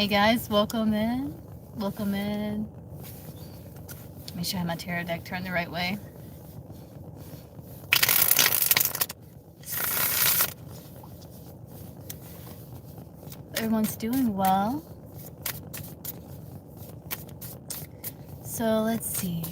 Hey guys, welcome in. Welcome in. Make sure I have my tarot deck turned the right way. Everyone's doing well. So let's see.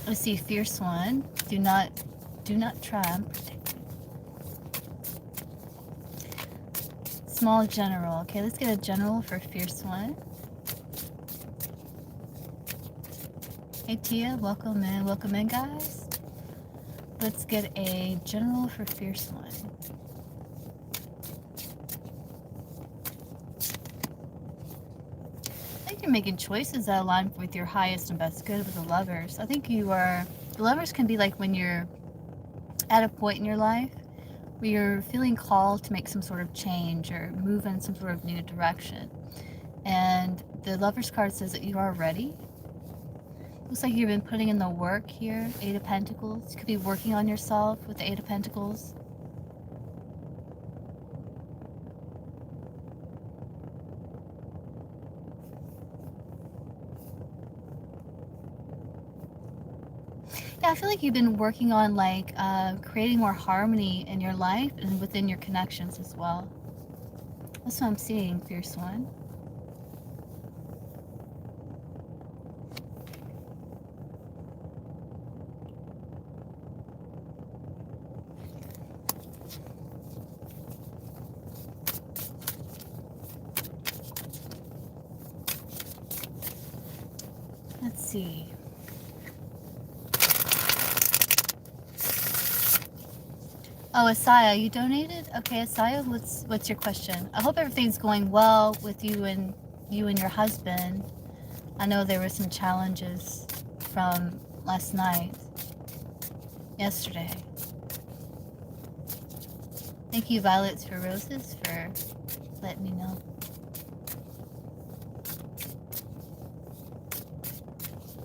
Let's see, fierce one. Do not try. I'm protected. Small general. Okay, let's get a general for fierce one. Hey Tia, welcome in. Welcome in, guys. Let's get a general for fierce one. I think you're making choices that align with your highest and best good with the lovers. I think you are. The lovers can be like when you're at a point in your life where you're feeling called to make some sort of change or move in some sort of new direction. And the Lover's card says that you are ready. Looks like you've been putting in the work here. Eight of Pentacles. You could be working on yourself with the Eight of Pentacles. Yeah, I feel like you've been working on like creating more harmony in your life and within your connections as well. That's what I'm seeing, fierce one. Let's see. Oh, Asaya, you donated? Okay, Asaya, what's your question? I hope everything's going well with you and your husband. I know there were some challenges from last night, yesterday. Thank you, Violets for Roses, for letting me know.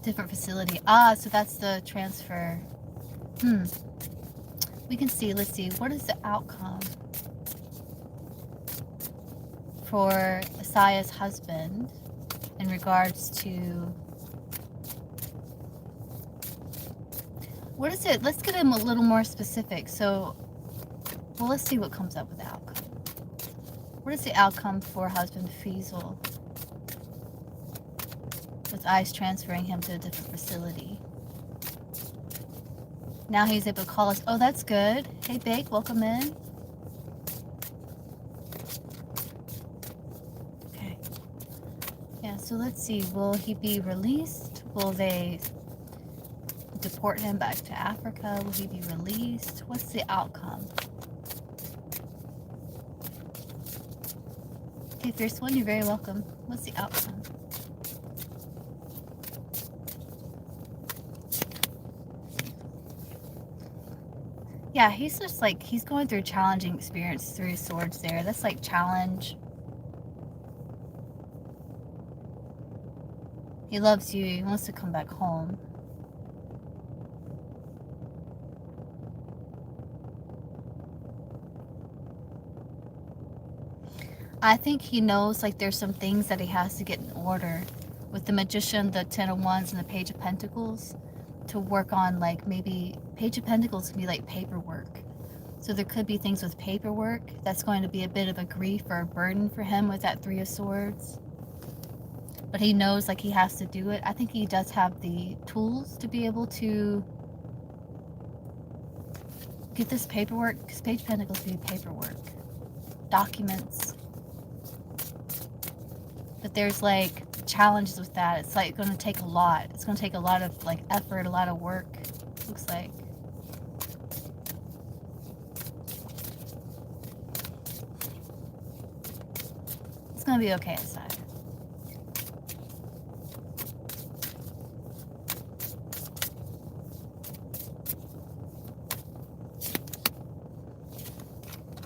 Different facility. Ah, so that's the transfer. We can see, let's see, what is the outcome for Asaya's husband in regards to, what is it? Let's get him a little more specific. So, well, let's see what comes up with the outcome. What is the outcome for husband Feasel with ICE transferring him to a different facility? Now he's able to call us. Oh, that's good. Hey, Bake, welcome in. Okay. Yeah, so let's see. Will he be released? Will they deport him back to Africa? Will he be released? What's the outcome? Okay, Fierce One, you're very welcome. What's the outcome? Yeah, he's just like, he's going through a challenging experience. Three of Swords there. That's like challenge. He loves you. He wants to come back home. I think he knows like there's some things that he has to get in order with the Magician, the Ten of Wands, and the Page of Pentacles to work on, like maybe Page of Pentacles can be like paperwork. So there could be things with paperwork that's going to be a bit of a grief or a burden for him with that Three of Swords. But he knows like he has to do it. I think he does have the tools to be able to get this paperwork, because Page of Pentacles can be paperwork, documents. But there's like challenges with that. It's like going to take a lot. It's going to take a lot of like effort, a lot of work, looks like. It's going to be okay inside.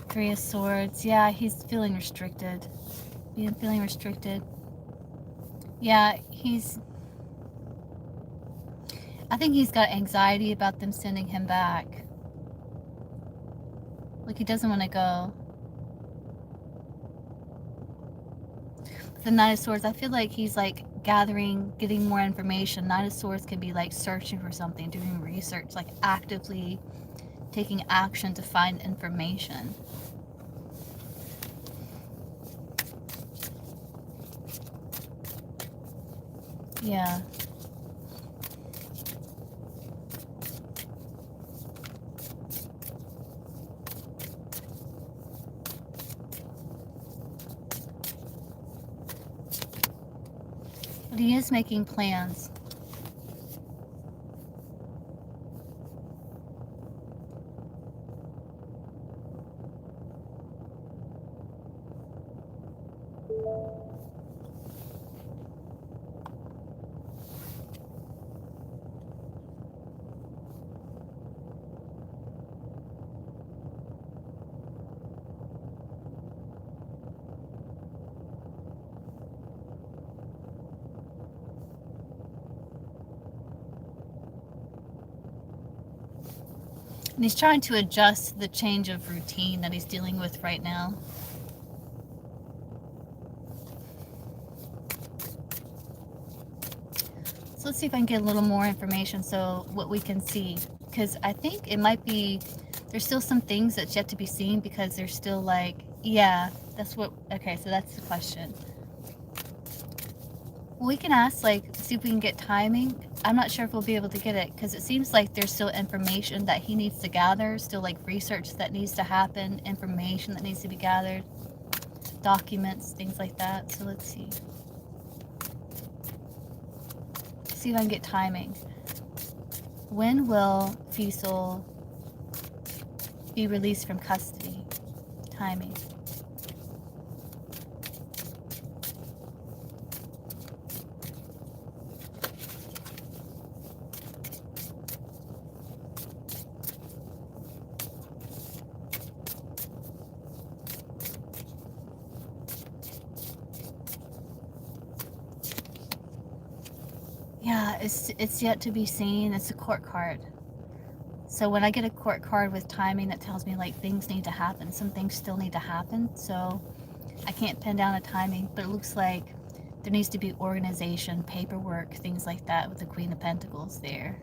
Three of Swords. Yeah, he's feeling restricted. Feeling restricted. Yeah, I think he's got anxiety about them sending him back. Like he doesn't want to go. The Knight of Swords, I feel like he's like gathering, getting more information. Knight of Swords could be like searching for something, doing research, like actively taking action to find information. Yeah. But he is making plans. And he's trying to adjust the change of routine that he's dealing with right now. So let's see if I can get a little more information so what we can see. Because I think it might be, there's still some things that's yet to be seen because there's still like, yeah, that's what, okay, so that's the question. Well, we can ask, like, see if we can get timing. I'm not sure if we'll be able to get it because it seems like there's still information that he needs to gather, still like research that needs to happen, information that needs to be gathered, documents, things like that. So let's see. See if I can get timing. When will Faisal be released from custody? Timing. Yeah, it's yet to be seen. It's a court card. So when I get a court card with timing, that tells me like things need to happen. Some things still need to happen. So I can't pin down a timing, but it looks like there needs to be organization, paperwork, things like that with the Queen of Pentacles there.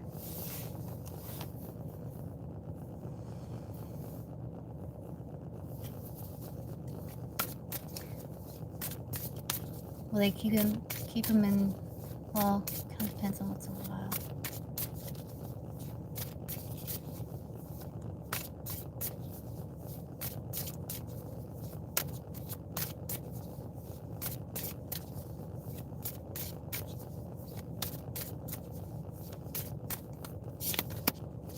Will they keep him in, well, kind of depends on what's a while.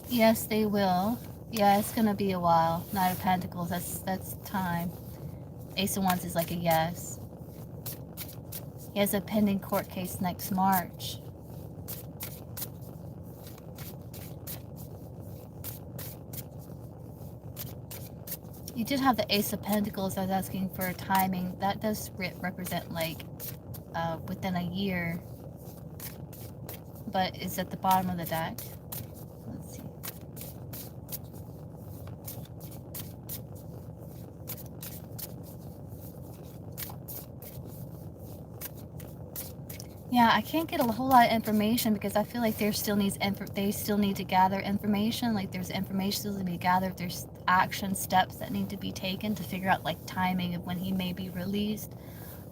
Yes, they will. Yeah, it's gonna be a while. Knight of Pentacles, that's time. Ace of Wands is like a yes. He has a pending court case next March. You did have the Ace of Pentacles. I was asking for a timing. That does represent like within a year, but it's at the bottom of the deck. Let's see. Yeah, I can't get a whole lot of information because I feel like there still needs they still need to gather information. Like there's information still to be gathered. There's action steps that need to be taken to figure out like timing of when he may be released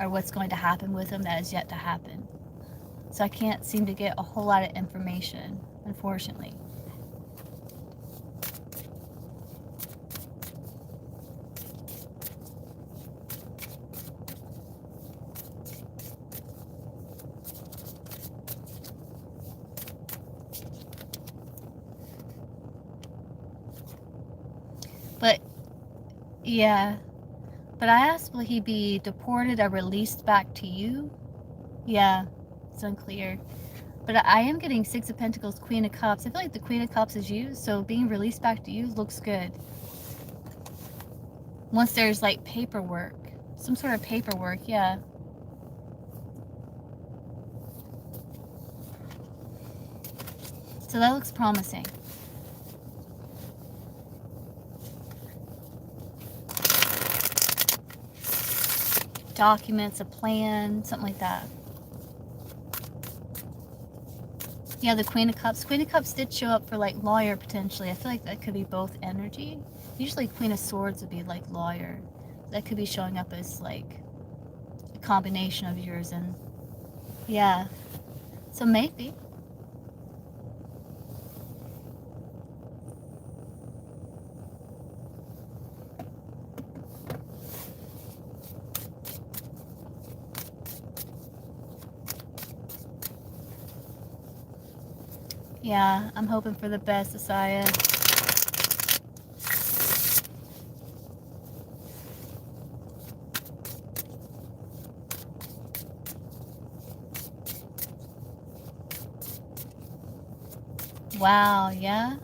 or what's going to happen with him that is yet to happen. So I can't seem to get a whole lot of information, unfortunately. But yeah, but I asked, will he be deported or released back to you? Yeah, it's unclear. But I am getting Six of Pentacles, Queen of Cups. I feel like the Queen of Cups is you, so being released back to you looks good. Once there's like paperwork, some sort of paperwork, yeah. So that looks promising. Documents, a plan, something like that. Yeah, the Queen of Cups. Queen of Cups did show up for like lawyer potentially. I feel like that could be both energy. Usually Queen of Swords would be like lawyer. That could be showing up as like a combination of yours and yeah. So maybe. Yeah, I'm hoping for the best, Asaya. Wow, yeah?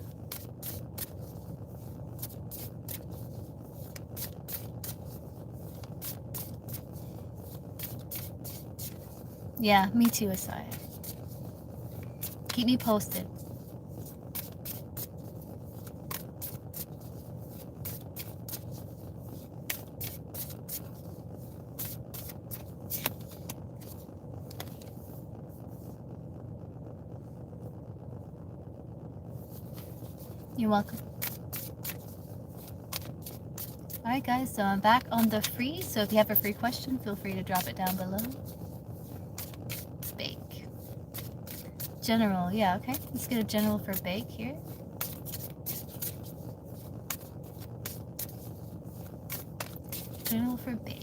Yeah, me too, Asaya. Keep me posted. You're welcome. Alright guys, so I'm back on the free, so if you have a free question, feel free to drop it down below. Bake. General, yeah, okay. Let's get a general for bake here. General for bake.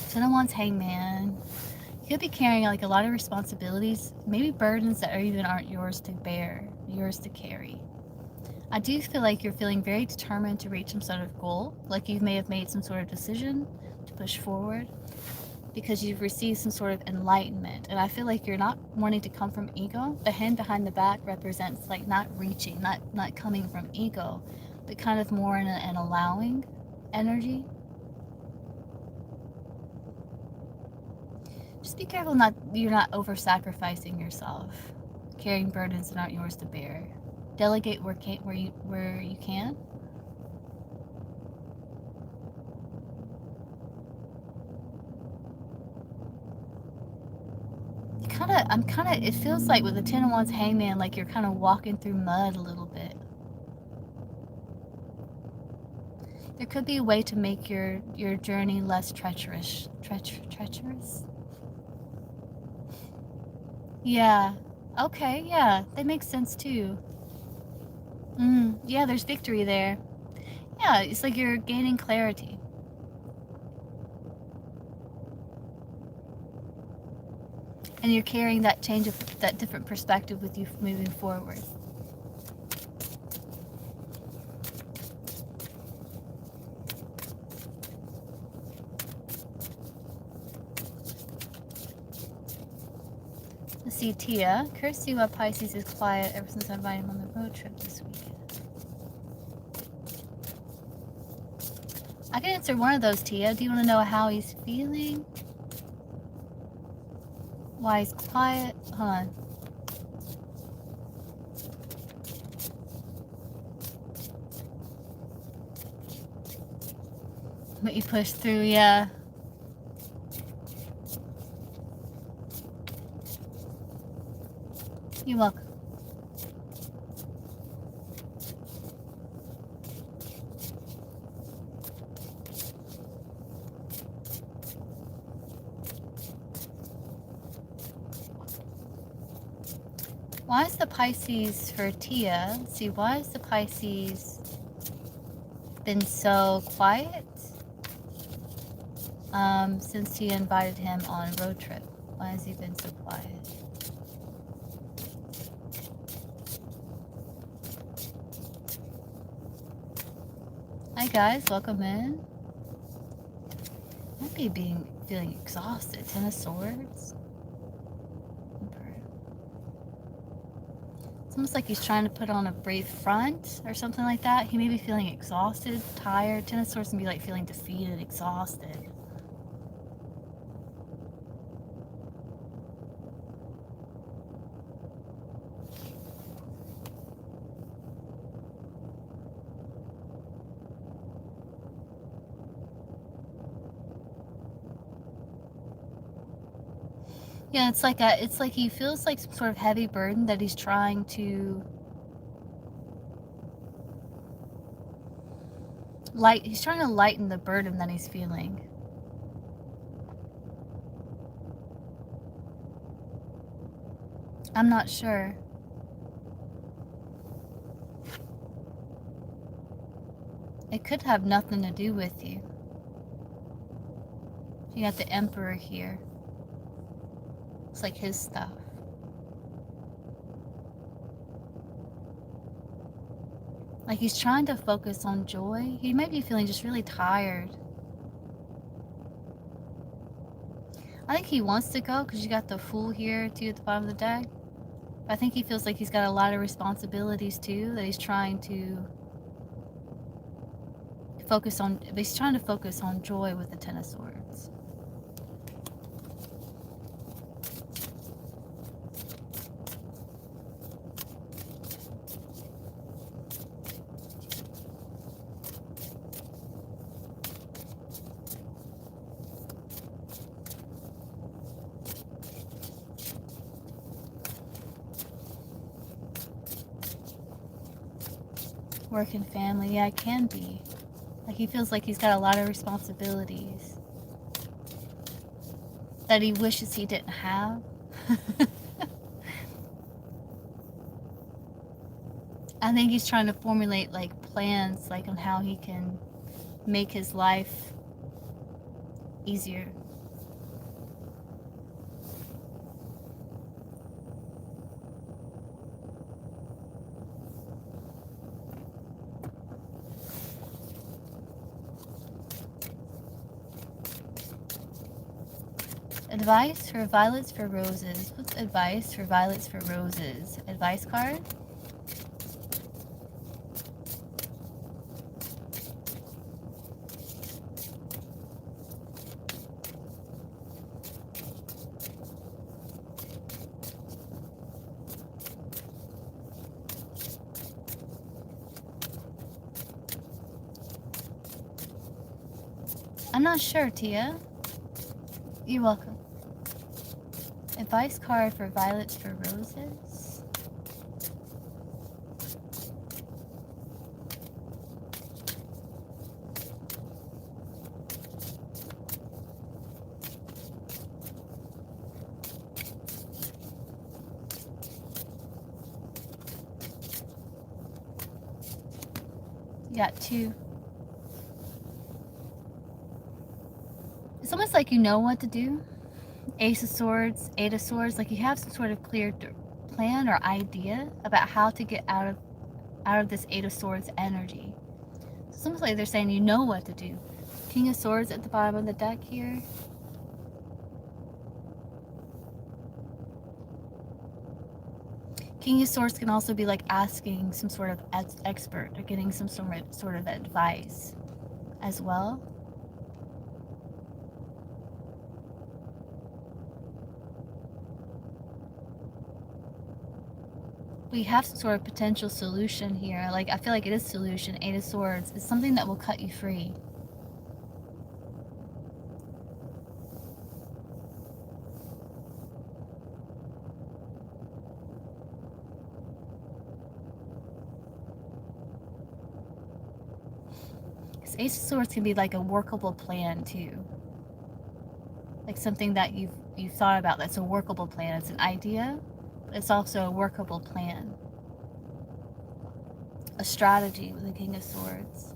Someone's hangman. You could be carrying like a lot of responsibilities, maybe burdens that even aren't yours to bear, yours to carry. I do feel like you're feeling very determined to reach some sort of goal, like you may have made some sort of decision to push forward because you've received some sort of enlightenment. And I feel like you're not wanting to come from ego. The hand behind the back represents like not reaching, not coming from ego, but kind of more in an allowing energy. Just be careful you're not over-sacrificing yourself, carrying burdens that aren't yours to bear. Delegate where you can. It feels like with the Ten of Wands hangman, like you're kind of walking through mud a little bit. There could be a way to make your journey less treacherous. Treacherous? Yeah. Okay, yeah. That makes sense too. Yeah, there's victory there. Yeah, it's like you're gaining clarity. And you're carrying that different perspective with you moving forward. Let's see, Tia. Curious to see why Pisces is quiet ever since I invited him on the road trip this weekend. I can answer one of those, Tia. Do you want to know how he's feeling? Why he's quiet? Hold on. But you push through, yeah. You're welcome. Why is the Pisces for Tia? Let's see, why is the Pisces been so quiet since Tia invited him on a road trip? Why has he been so quiet? Hi guys, welcome in. Might be feeling exhausted. Ten of Swords. It's almost like he's trying to put on a brave front or something like that. He may be feeling exhausted, tired. Ten of Swords can be like feeling defeated, exhausted. Yeah, it's like he feels like some sort of heavy burden that he's trying to lighten the burden that he's feeling. I'm not sure. It could have nothing to do with you. You got the Emperor here. It's like his stuff. Like he's trying to focus on joy. He might be feeling just really tired. I think he wants to go because you got the Fool here too at the bottom of the deck. I think he feels like he's got a lot of responsibilities too that he's trying to focus on. But he's trying to focus on joy with the Ten of Swords. Work and family, yeah, it can be. Like he feels like he's got a lot of responsibilities that he wishes he didn't have. I think he's trying to formulate like plans like on how he can make his life easier. Advice for violets for roses. What's advice for violets for roses? Advice card? I'm not sure, Tia. You're welcome. Advice card for violets for roses. You got 2. It's almost like you know what to do. Ace of Swords, 8 of Swords, like you have some sort of clear plan or idea about how to get out of this 8 of Swords energy. It's almost like they're saying you know what to do. King of Swords at the bottom of the deck here. King of Swords can also be like asking some sort of expert or getting some sort of advice as well. We have some sort of potential solution here. Like, I feel like it is solution. 8 of Swords. It's something that will cut you free. Because Ace of Swords can be like a workable plan too. Like something that you've thought about that's a workable plan. It's an idea, but it's also a workable plan. A strategy with the King of Swords.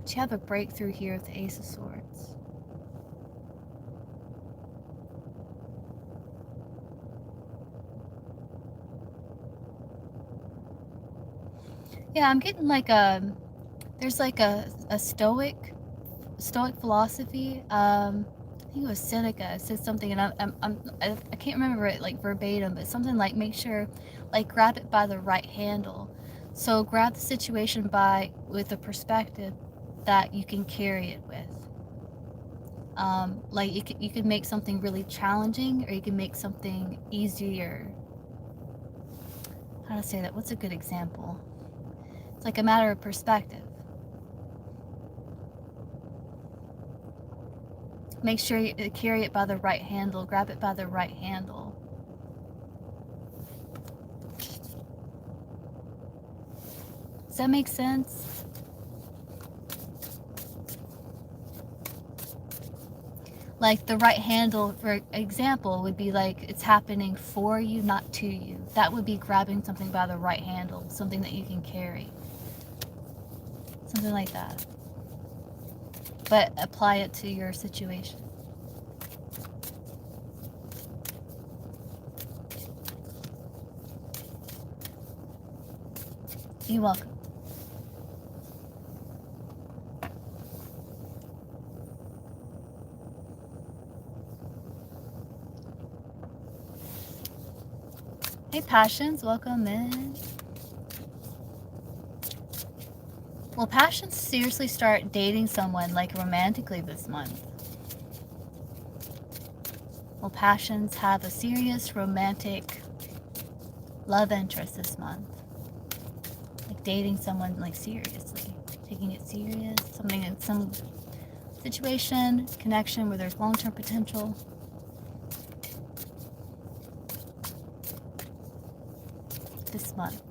But you have a breakthrough here with the Ace of Swords. Yeah, I'm getting like there's like a stoic philosophy. think it was Seneca said something, and I can't remember it like verbatim, but something like make sure, like grab it by the right handle. So grab the situation with a perspective that you can carry it with. Like you could make something really challenging, or you can make something easier. How to say that? What's a good example? It's like a matter of perspective. Make sure you carry it by the right handle. Grab it by the right handle. Does that make sense? Like the right handle, for example, would be like it's happening for you, not to you. That would be grabbing something by the right handle, something that you can carry. Something like that. But apply it to your situation. You're welcome. Hey Passions, welcome in. Will Passions seriously start dating someone like romantically this month? Will Passions have a serious romantic love interest this month? Like dating someone like seriously, taking it serious, something in some situation, connection where there's long-term potential. This month.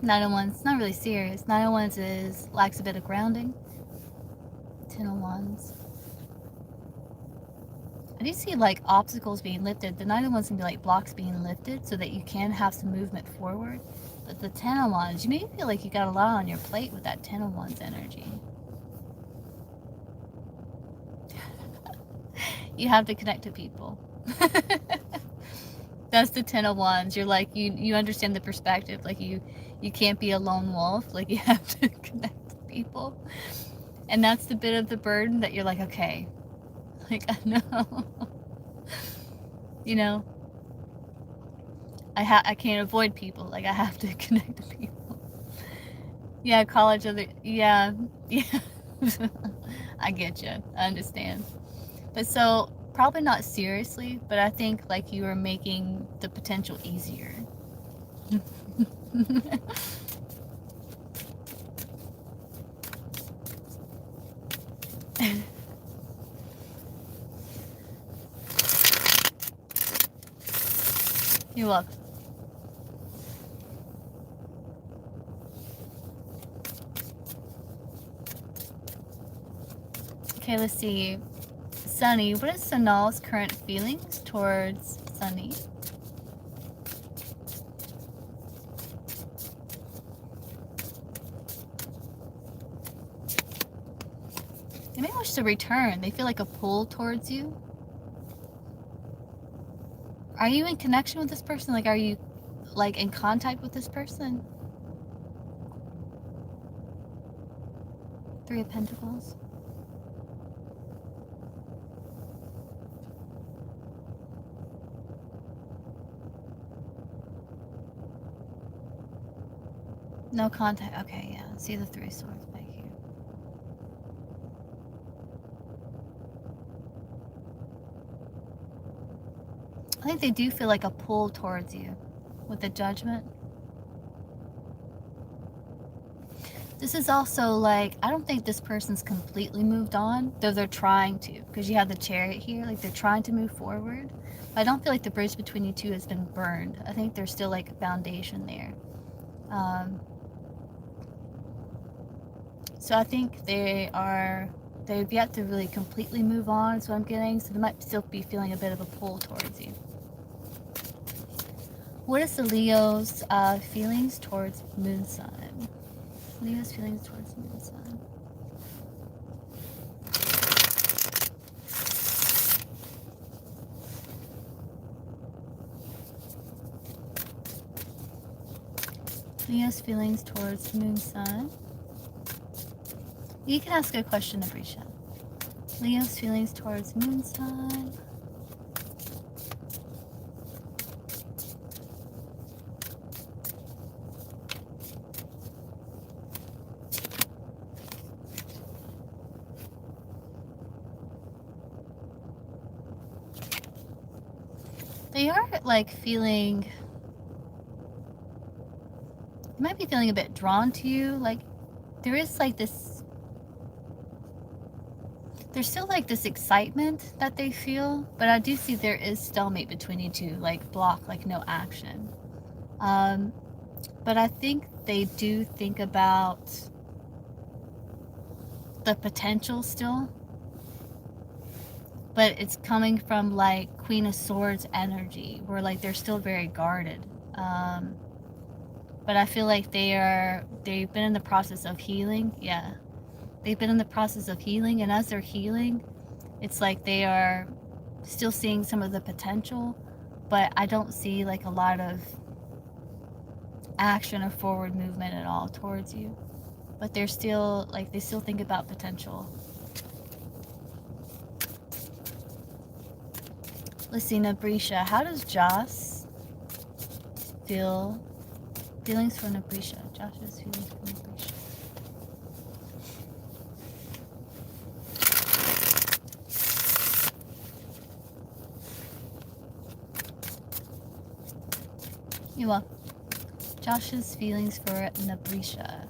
Nine of Wands, not really serious. Nine of Wands lacks a bit of grounding. 10 of Wands. I do see like obstacles being lifted. The Nine of Wands can be like blocks being lifted so that you can have some movement forward. But the 10 of Wands, you may feel like you got a lot on your plate with that 10 of Wands energy. You have to connect to people. That's the 10 of Wands. You're like, you understand the perspective. Like you can't be a lone wolf. Like you have to connect to people. And that's the bit of the burden that you're like, okay, like I know, you know, I can't avoid people. Like I have to connect to people. Yeah, college other, yeah. I get you. I understand. But so probably not seriously, but I think like you are making the potential easier. You're welcome. Okay, let's see. Sunny, what is Sanal's current feelings towards Sunny? They may wish to return. They feel like a pull towards you. Are you in connection with this person? Like, are you like in contact with this person? Three of Pentacles. No contact. Okay, yeah. See the Three of Swords back here. I think they do feel like a pull towards you with the Judgment. This is also like, I don't think this person's completely moved on, though they're trying to, because you have the Chariot here, like they're trying to move forward. But I don't feel like the bridge between you two has been burned. I think there's still like a foundation there. So I think they've yet to really completely move on, is what I'm getting. So they might still be feeling a bit of a pull towards you. What is the Leo's feelings towards Moon Sign? Leo's feelings towards Moon Sign. Leo's feelings towards moon sign. You can ask a question to Brisha. Leo's feelings towards moon sign. They are like feeling, you might be feeling a bit drawn to you. Like there is like this, there's still like this excitement that they feel, but I do see there is stalemate between you two, like block, like no action. But I think they do think about the potential still, but it's coming from like Queen of Swords energy, where like they're still very guarded. But I feel like they've been in the process of healing. Yeah, they've been in the process of healing, and as they're healing, it's like they are still seeing some of the potential, but I don't see like a lot of action or forward movement at all towards you. But they're still like, they still think about potential. Let's see, Nabrisha, how does Joss feel? Feelings for Nabrisha. Josh's feelings for Nabrisha. You will. Josh's feelings for Nabrisha.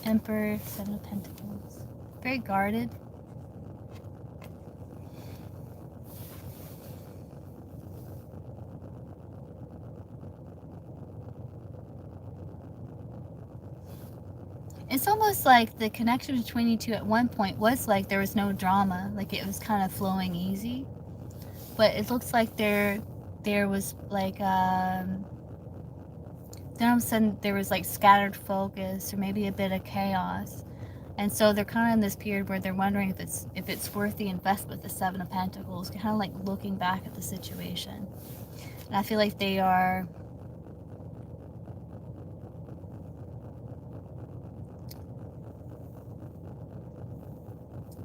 Emperor, Seven of Pentacles. Very guarded. It's almost like the connection between you two at one point was like there was no drama, like it was kind of flowing easy. But it looks like there was like then all of a sudden there was like scattered focus or maybe a bit of chaos. And so they're kind of in this period where they're wondering if it's worth the investment, the Seven of Pentacles, kind of like looking back at the situation. And I feel like they are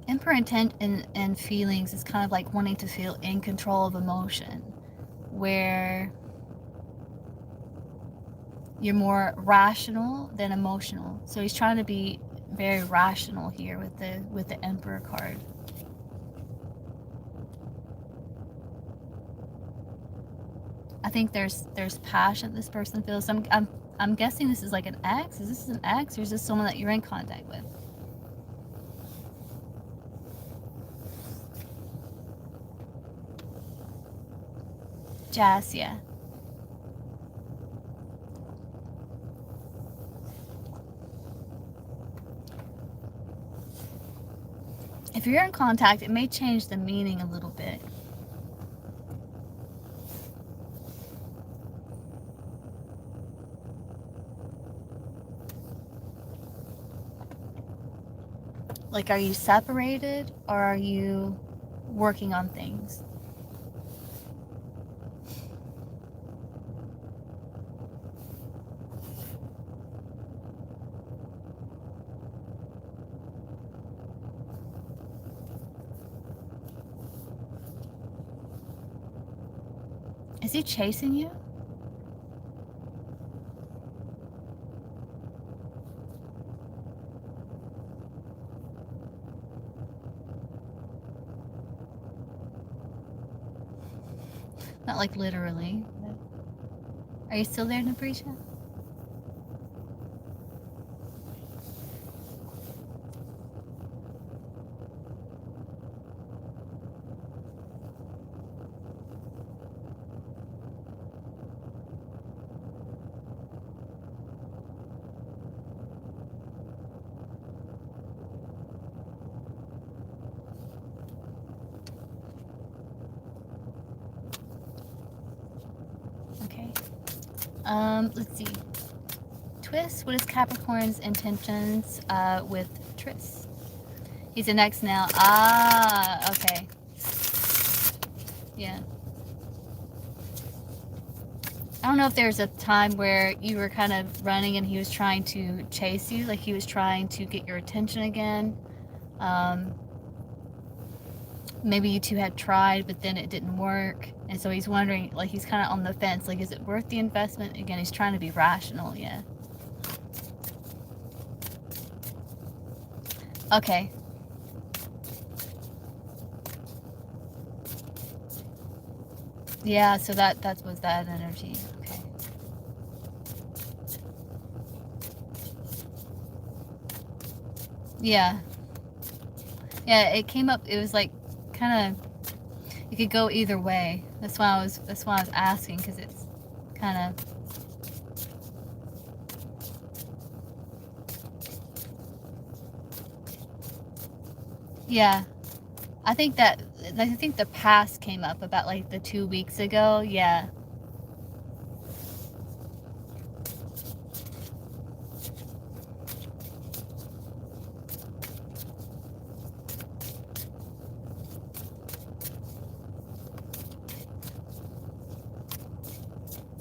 Emperor intent and feelings is kind of like wanting to feel in control of emotion, where you're more rational than emotional. So he's trying to be very rational here with the Emperor card. I think there's passion this person feels. I'm guessing this is like an ex. Is this an ex, or is this someone that you're in contact with? Jazz, yeah. If you're in contact, it may change the meaning a little bit. Like, are you separated or are you working on things? Is he chasing you? Not like literally. Are you still there, Nabrisha? Okay. Let's see. Twist, what is Capricorn's intentions with Tris? He's an ex now. Ah, okay. Yeah. I don't know if there's a time where you were kind of running and he was trying to chase you, like he was trying to get your attention again. Maybe you two had tried, but then it didn't work. And so he's wondering, like he's kind of on the fence, like is it worth the investment? Again, he's trying to be rational, yeah. Okay. Yeah, so that was that energy. Okay. Yeah. Yeah, it came up, it was like kind of, it could go either way. That's why I was asking, because it's kind of, yeah. I think the past came up about like the 2 weeks ago. Yeah.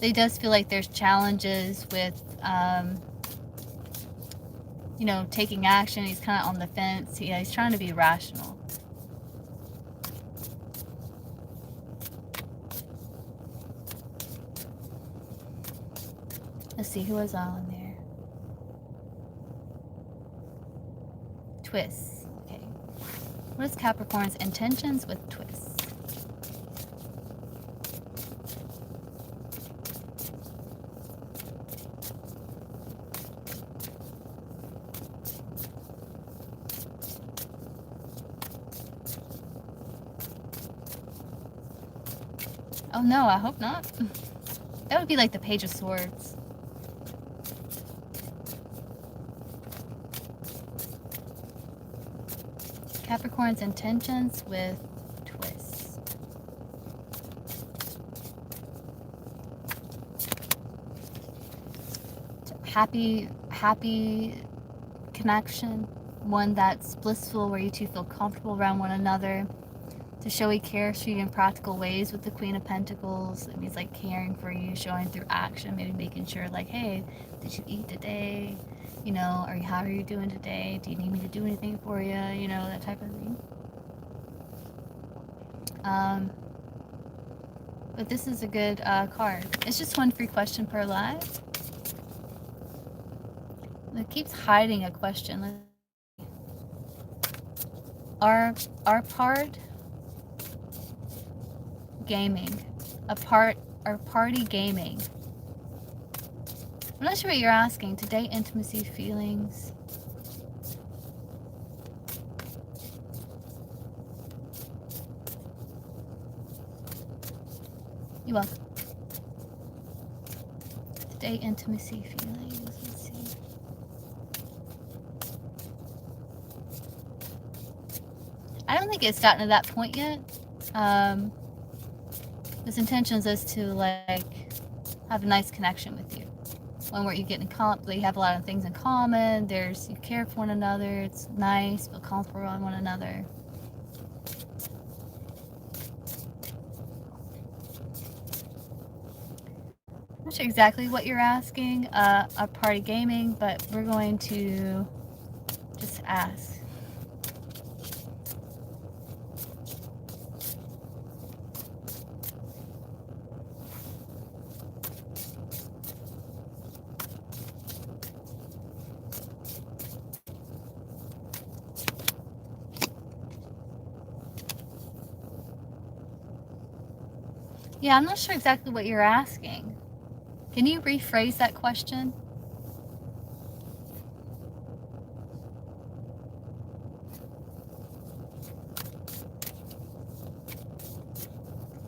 It does feel like there's challenges with, you know, taking action. He's kind of on the fence. Yeah, he's trying to be rational. Let's see, who was on there? Twists. Okay. What is Capricorn's intentions with twists? Oh no, I hope not. That would be like the Page of Swords. Capricorn's intentions with twists. Happy connection. One that's blissful, where you two feel comfortable around one another. To show he cares for you in practical ways with the Queen of Pentacles. It means like caring for you, showing through action, maybe making sure like, hey, did you eat today? You know, how are you doing today? Do you need me to do anything for you? You know, that type of thing. But this is a good card. It's just one free question per live. It keeps hiding a question. Our part gaming. Our party gaming. I'm not sure what you're asking. Today, intimacy, feelings. You're welcome. Today, intimacy, feelings. Let's see. I don't think it's gotten to that point yet. His intentions is to like have a nice connection with you. One where you get you have a lot of things in common. You care for one another. It's nice, feel comfortable on one another. I'm not sure exactly what you're asking, a party gaming, but we're going to just ask. Yeah, I'm not sure exactly what you're asking. Can you rephrase that question?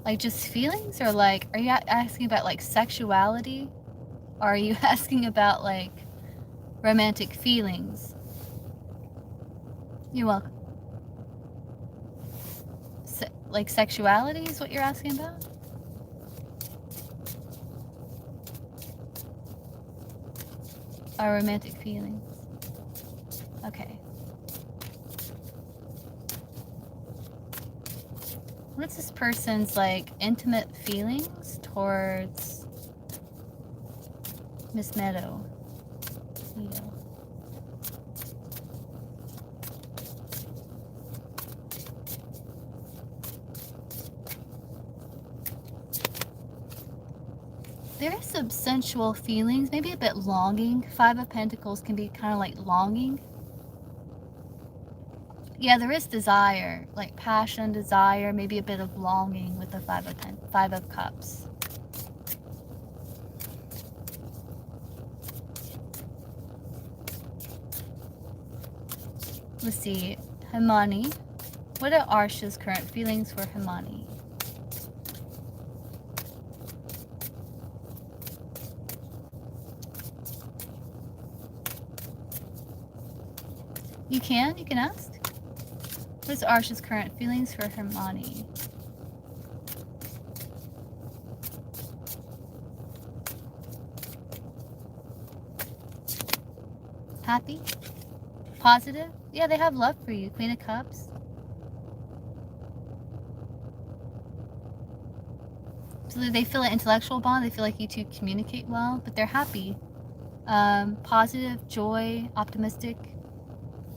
Like just feelings, or like, are you asking about like sexuality? Or are you asking about like romantic feelings? You're welcome. Like sexuality is what you're asking about? Our romantic feelings. Okay. What's this person's like intimate feelings towards Miss Meadow? There is some sensual feelings, maybe a bit longing. Five of Pentacles can be kind of like longing. Yeah, there is desire, like passion, desire, maybe a bit of longing with the Five of Cups. Let's see, Himani. What are Arsha's current feelings for Himani? You can ask. What's Arsha's current feelings for Himani? Happy? Positive? Yeah, they have love for you. Queen of Cups. So they feel an intellectual bond. They feel like you two communicate well, but they're happy. Positive, joy, optimistic.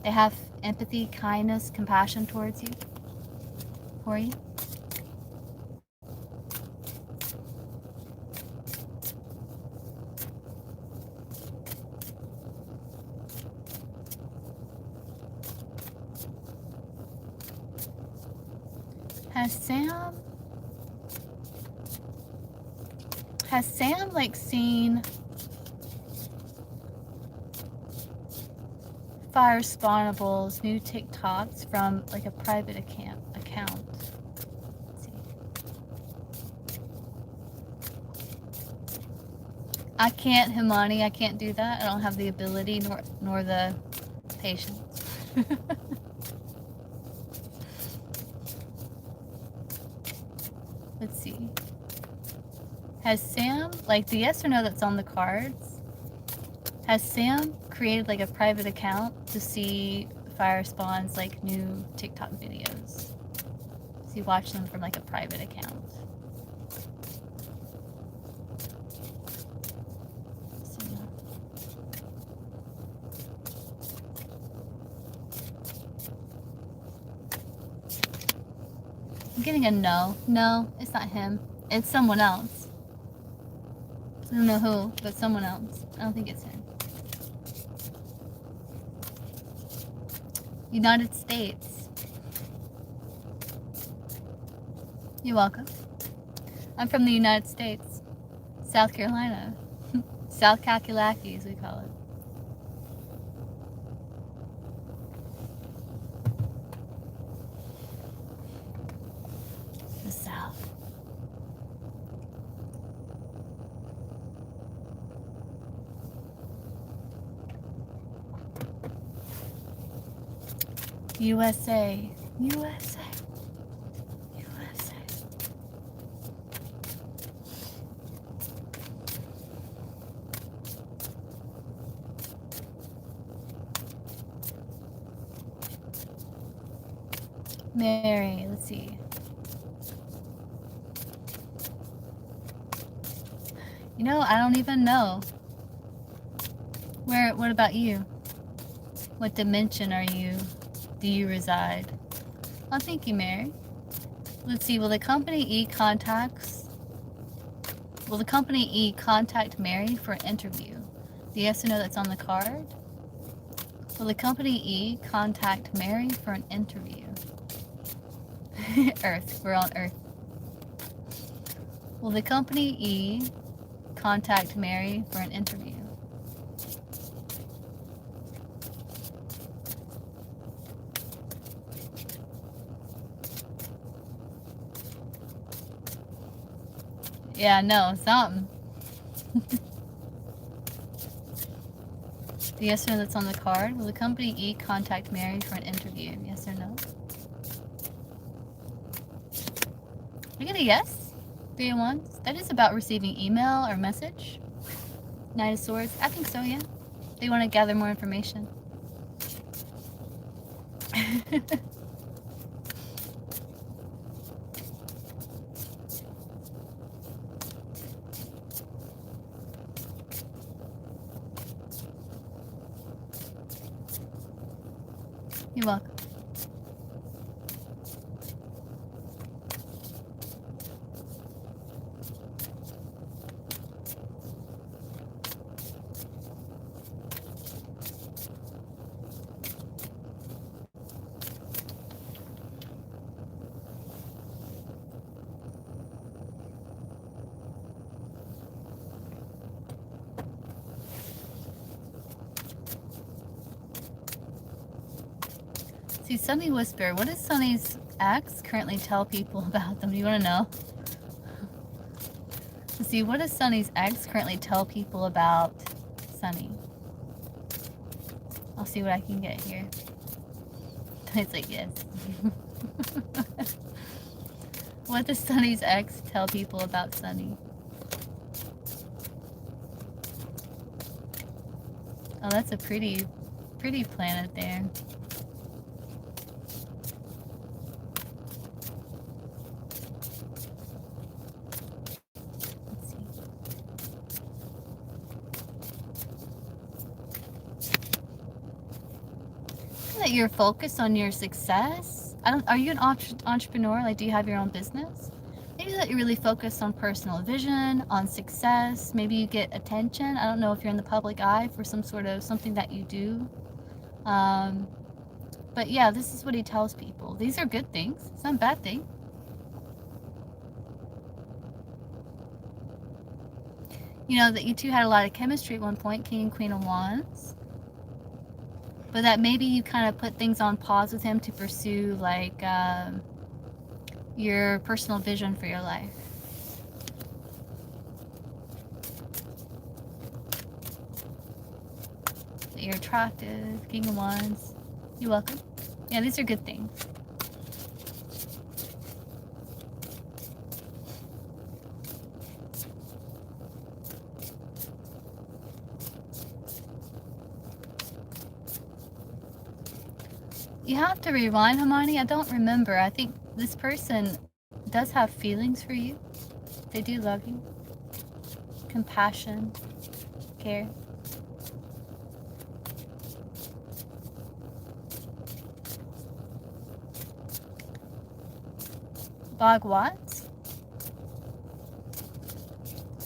They have empathy, kindness, compassion towards you. For you. Has Sam like seen Fire Spawnables new TikToks from like a private account? Let's see. I can't, Himani, I can't do that. I don't have the ability nor the patience. Let's see. Has Sam, like the yes or no that's on the cards, has Sam created like a private account to see Fire Spawn's like new TikTok videos? Does he watch them from like a private account? I'm getting a no. No, it's not him. It's someone else. I don't know who, but someone else. I don't think it's him. United States. You're welcome. I'm from the United States. South Carolina. South Kakalaki, as we call it. The South. USA. USA. USA. Mary, let's see. You know, I don't even know. What about you? What dimension do you reside? Oh, thank you, Mary. Let's see, will the company E contact Mary for an interview? The yes or no that's on the card? Will the company E contact Mary for an interview? Earth, we're on Earth. Will the company E contact Mary for an interview? Yeah, no, something. The yes or no that's on the card. Will the company E contact Mary for an interview? Yes or no? I get a yes. 3 and 1. That is about receiving email or message. Knight of Swords. I think so, yeah. They want to gather more information. You're welcome. See, Sunny Whisper, what does Sunny's ex currently tell people about them? Do you want to know? Let's see, what does Sunny's ex currently tell people about Sunny? I'll see what I can get here. It's like, yes. What does Sunny's ex tell people about Sunny? Oh, that's a pretty planet there. Let's see. That you're focused on your success. Are you an entrepreneur? Like, do you have your own business? Maybe that you're really focused on personal vision, on success. Maybe you get attention. I don't know if you're in the public eye for some sort of something that you do. But yeah, this is what he tells people. These are good things. It's not a bad thing. You know, that you two had a lot of chemistry at one point, King and Queen of Wands. But that maybe you kind of put things on pause with him to pursue, like, your personal vision for your life. That you're attractive, King of Wands. You're welcome. Yeah, these are good things. You have to rewind, Hermione. I don't remember. I think this person does have feelings for you. They do love you. Compassion, care. Bhagwat?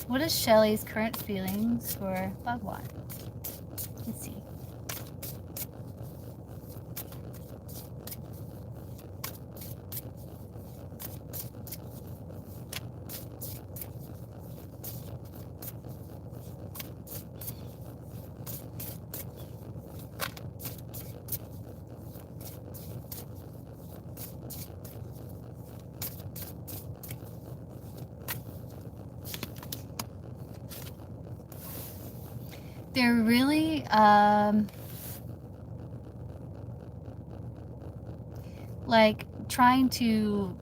What is Shelley's current feelings for Bhagwat? Let's see. They're really, like, trying to,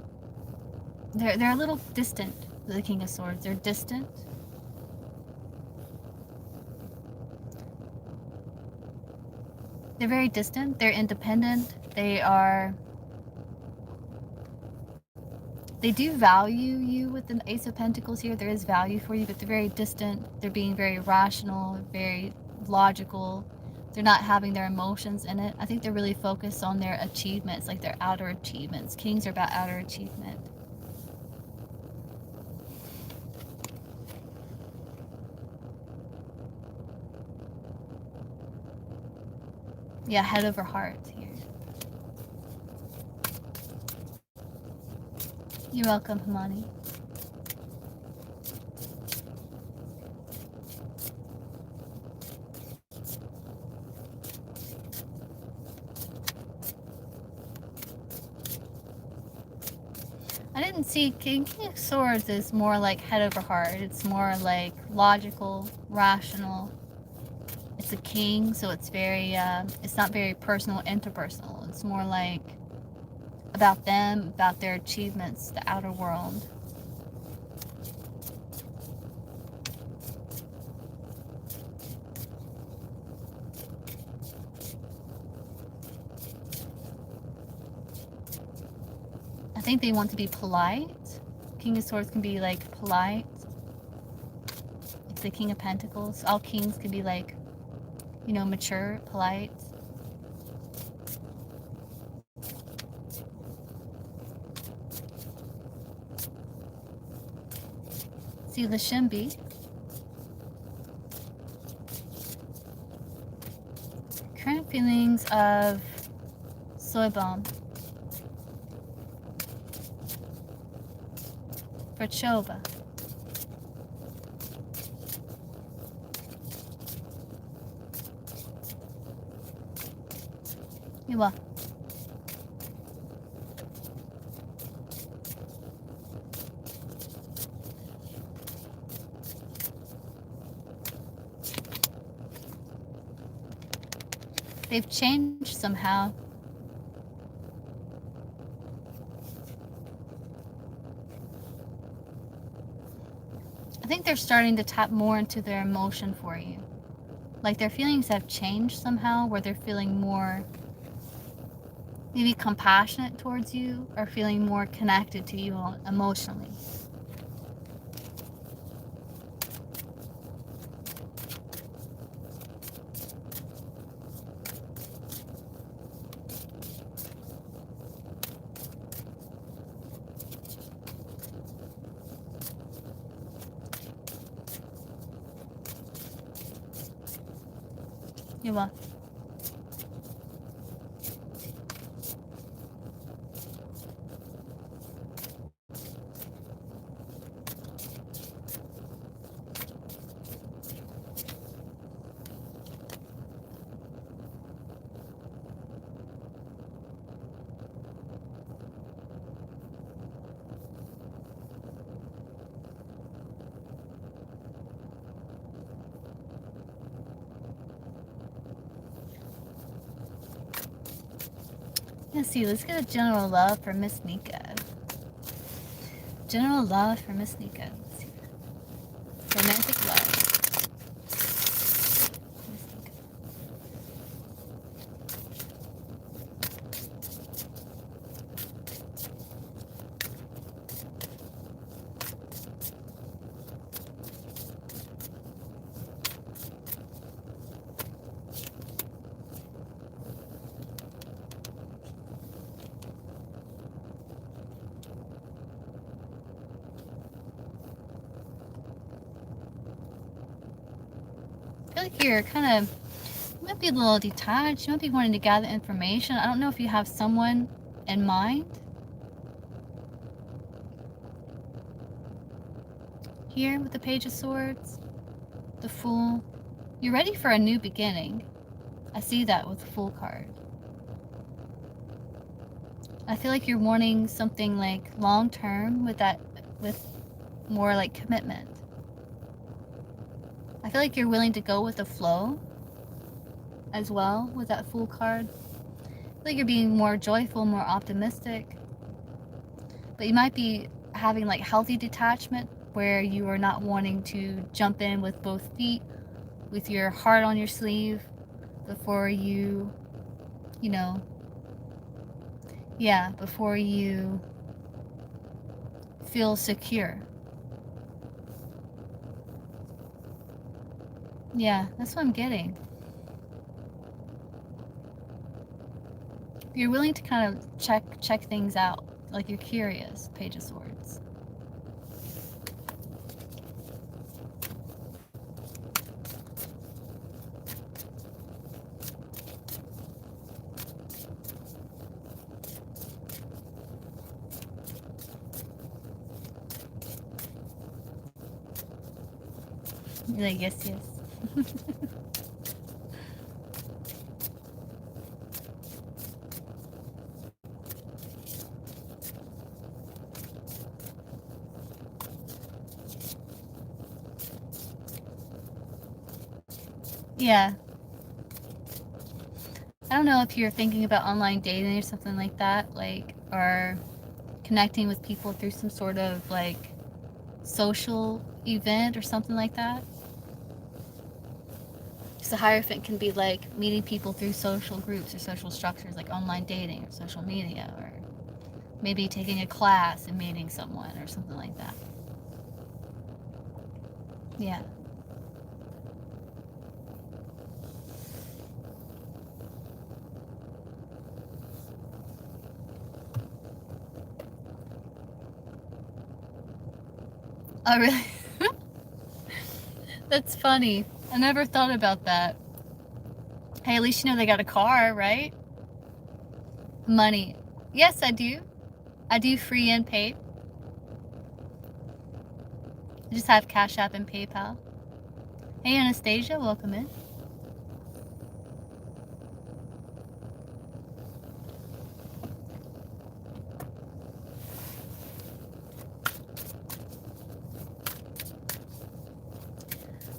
they're a little distant, the King of Swords. They're distant. They're very distant. They're independent. They do value you with the Ace of Pentacles here. There is value for you, but they're very distant. They're being very rational, very logical. They're not having their emotions in it. I think they're really focused on their achievements, like their outer achievements. Kings are about outer achievement. Yeah, head over heart here. You're welcome, Hermione. I didn't see King of Swords is more like head over heart. It's more like logical, rational. It's a king, so it's very, it's not very personal, interpersonal. It's more like about them, about their achievements, the outer world. think they want to be polite. King of Swords can be like polite. It's the King of Pentacles. All kings can be like, you know, mature, polite. See the Shimbi. Current feelings of soy bomb. For Choba. You are. They've changed somehow. I think they're starting to tap more into their emotion for you. Like their feelings have changed somehow, where they're feeling more maybe compassionate towards you, or feeling more connected to you emotionally. You will. Let's see, let's get a general love for Miss Nika. General love for Miss Nika. Let's see. Romantic love. I feel like you're kind of, you might be a little detached. You might be wanting to gather information. I don't know if you have someone in mind. Here with the Page of Swords, the Fool. You're ready for a new beginning. I see that with the Fool card. I feel like you're wanting something like long term with more like commitment. I feel like you're willing to go with the flow as well with that Fool card. I feel like you're being more joyful, more optimistic. But you might be having like healthy detachment where you are not wanting to jump in with both feet, with your heart on your sleeve before you know, yeah, before you feel secure. Yeah, that's what I'm getting. You're willing to kind of check things out, like you're curious, Page of Swords. You're like, yes, yes. Yeah. I don't know if you're thinking about online dating or something like that, like, or connecting with people through some sort of like social event or something like that. So the Hierophant can be like meeting people through social groups or social structures like online dating or social media or Maybe taking a class and meeting someone or something like that. Yeah. Oh, really? That's funny. I never thought about that. Hey, at least you know they got a car, right? Money. Yes, I do. I do free and paid. I just have Cash App and PayPal. Hey, Anastasia, welcome in.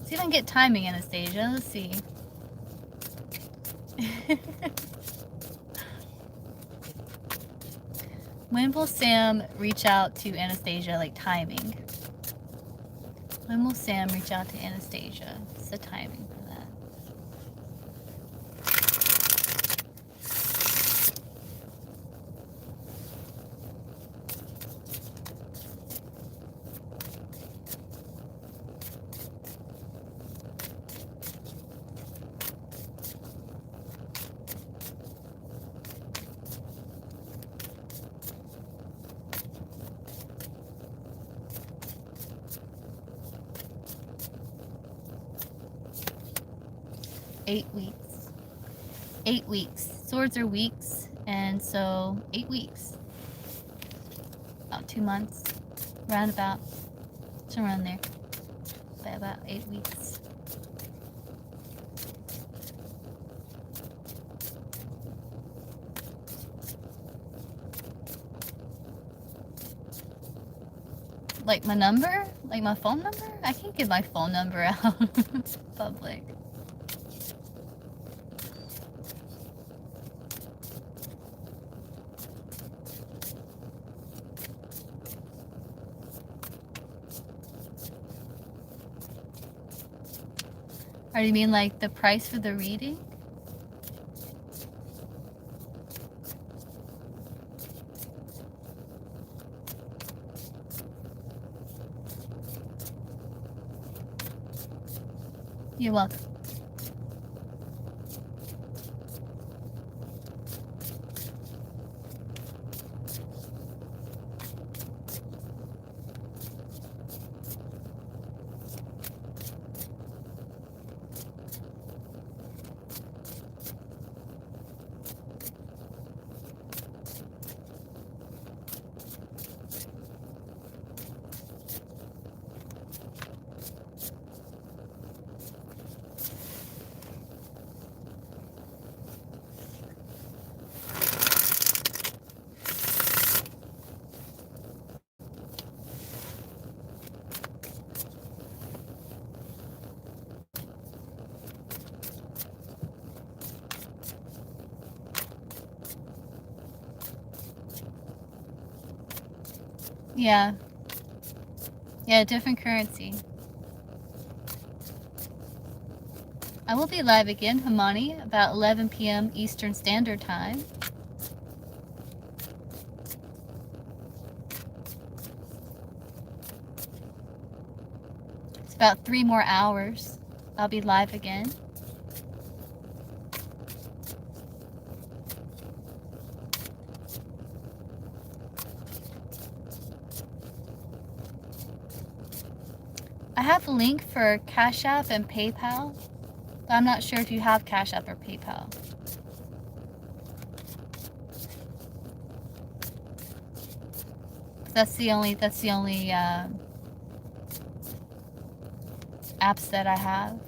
See if I can get timing, Anastasia. Let's see. When will Sam reach out to Anastasia, like timing? When will Sam reach out to Anastasia? What's the timing for that? Weeks. 8 weeks. Swords are weeks, and so 8 weeks. About 2 months. Roundabout. It's around there. By about 8 weeks. Like my number? Like my phone number? I can't give my phone number out public. Or do you mean like the price for the reading? You're welcome. Yeah. Yeah, different currency. I will be live again, Hamani, about 11 p.m. Eastern Standard Time. It's about 3 more hours. I'll be live again. I have a link for Cash App and PayPal, but I'm not sure if you have Cash App or PayPal. That's the only apps that I have.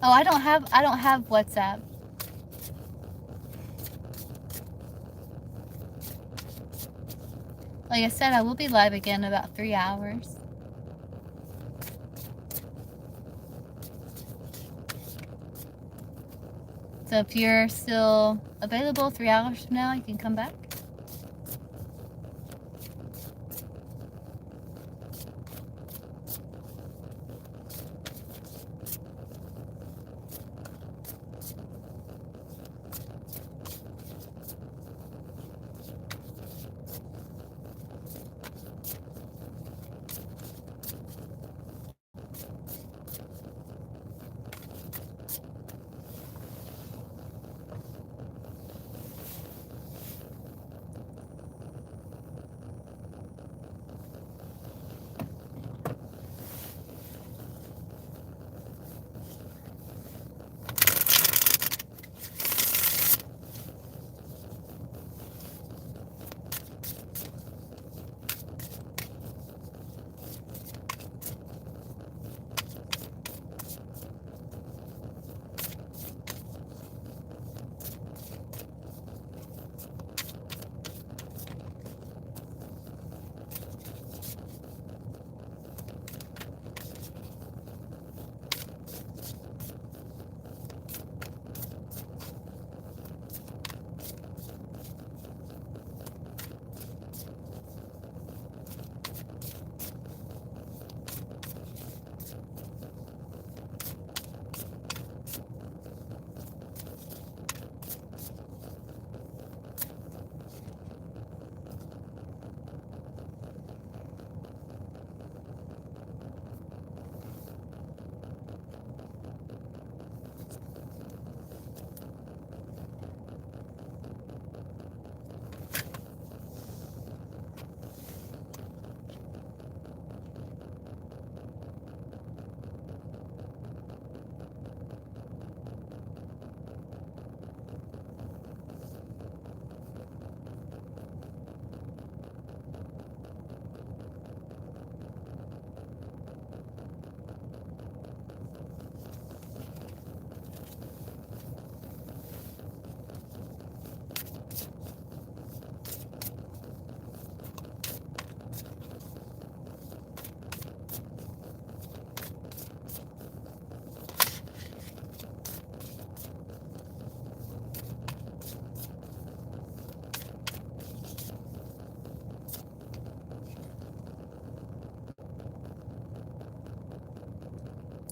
Oh, I don't have WhatsApp. Like I said, I will be live again in about 3 hours. So if you're still available 3 hours from now, you can come back.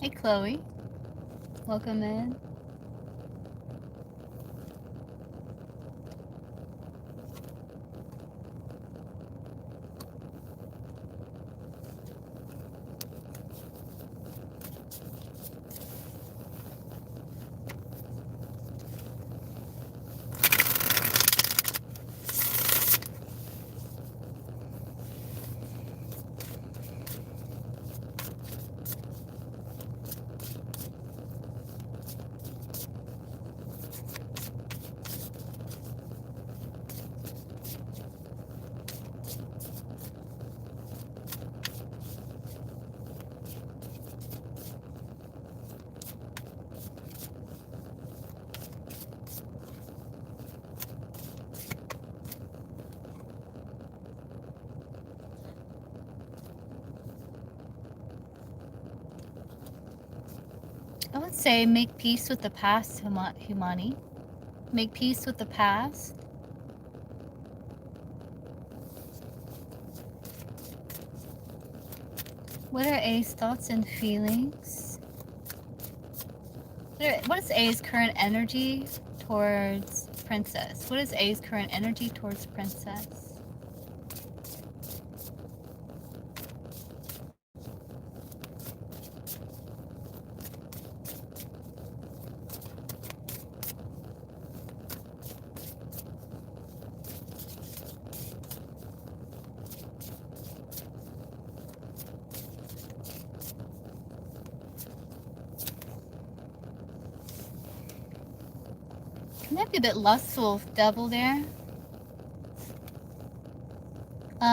Hey, Chloe. Welcome in. I would say make peace with the past, Humani. Make peace with the past. What are A's thoughts and feelings? What is A's current energy towards Princess? What is A's current energy towards Princess? Might be a bit lustful, devil there.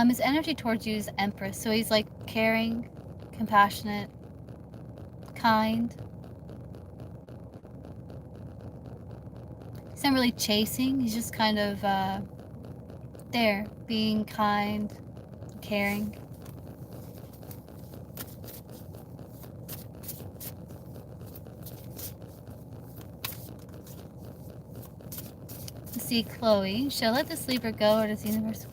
His energy towards you is Empress, so he's like caring, compassionate, kind. He's not really chasing, he's just kind of there, being kind, caring. Let's see, Chloe, should I let the sleeper go or does the universe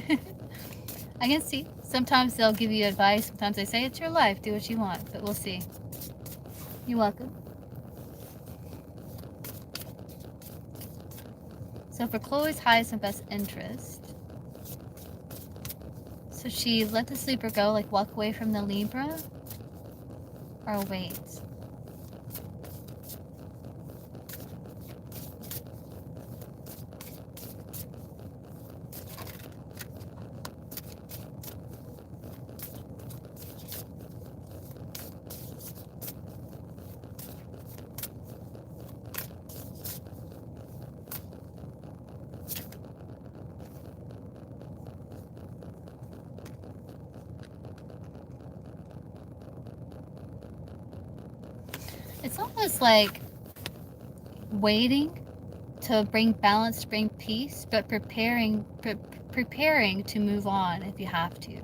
wait? I can see. Sometimes they'll give you advice, sometimes they say it's your life, do what you want, but we'll see. You're welcome. So for Chloe's highest and best interest, so she let the sleeper go, like walk away from the Libra, or wait? It's almost like waiting to bring balance, to bring peace, but preparing to move on if you have to.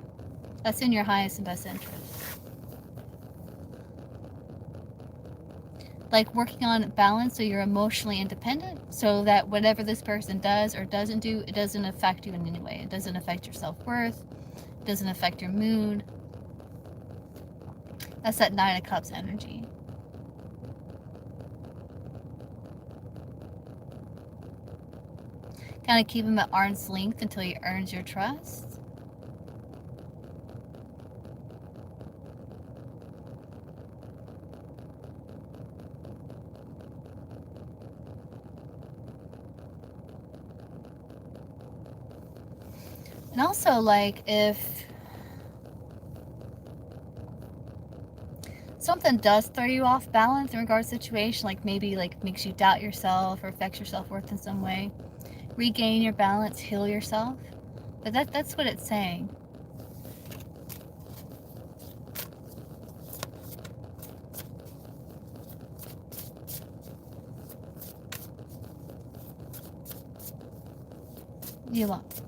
That's in your highest and best interest. Like working on balance so you're emotionally independent, so that whatever this person does or doesn't do, it doesn't affect you in any way. It doesn't affect your self-worth. It doesn't affect your mood. That's that Nine of Cups energy. Kind of keep him at arm's length until he earns your trust. And also, like, if something does throw you off balance in regards to the situation, like maybe like makes you doubt yourself or affects your self-worth in some way, regain your balance, heal yourself. But that's what it's saying. You won't.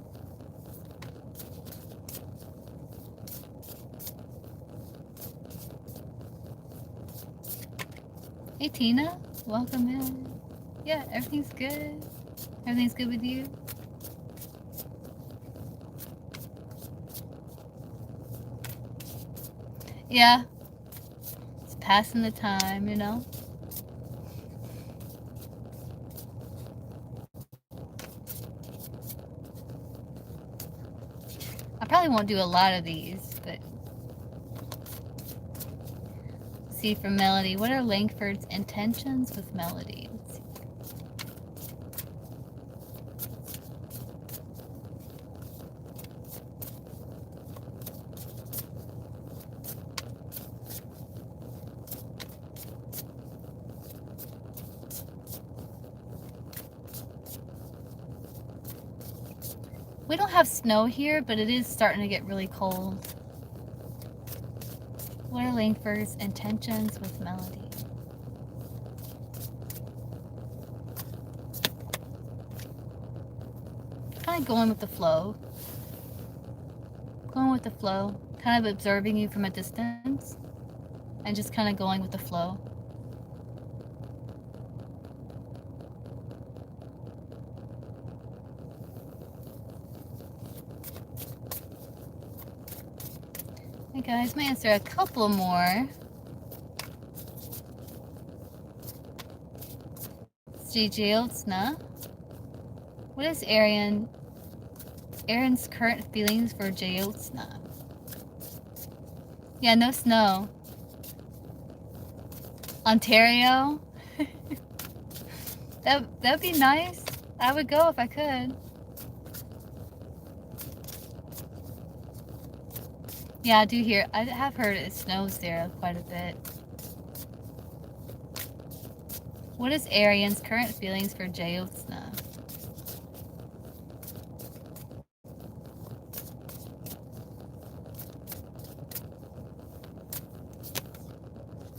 Hey Tina, welcome in. Yeah, everything's good. Everything's good with you? Yeah, passing the time, you know? I probably won't do a lot of these, but see for Melody, what are Langford's intentions with Melody? Let's see. We don't have snow here, but it is starting to get really cold. What are Langford's intentions with Melody? Kind of going with the flow. Going with the flow. Kind of observing you from a distance. And just kind of going with the flow. Hey guys, I'm going to answer a couple more. Jiltsna. What is Aaron's current feelings for Jiltsna? Yeah, no snow. Ontario? That'd be nice. I would go if I could. Yeah, I do hear. I have heard it snows there quite a bit. What is Arian's current feelings for Jyotsna?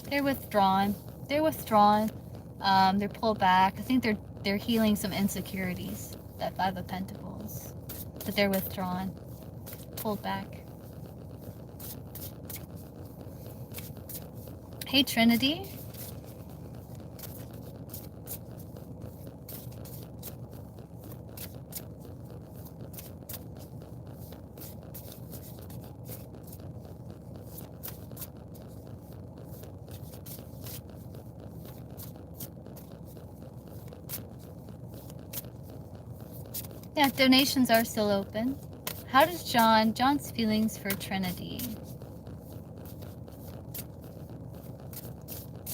They're withdrawn. They're withdrawn. They're pulled back. I think they're healing some insecurities. That Five of Pentacles. But they're withdrawn. Pulled back. Hey Trinity. Yeah, donations are still open. How does John's feelings for Trinity?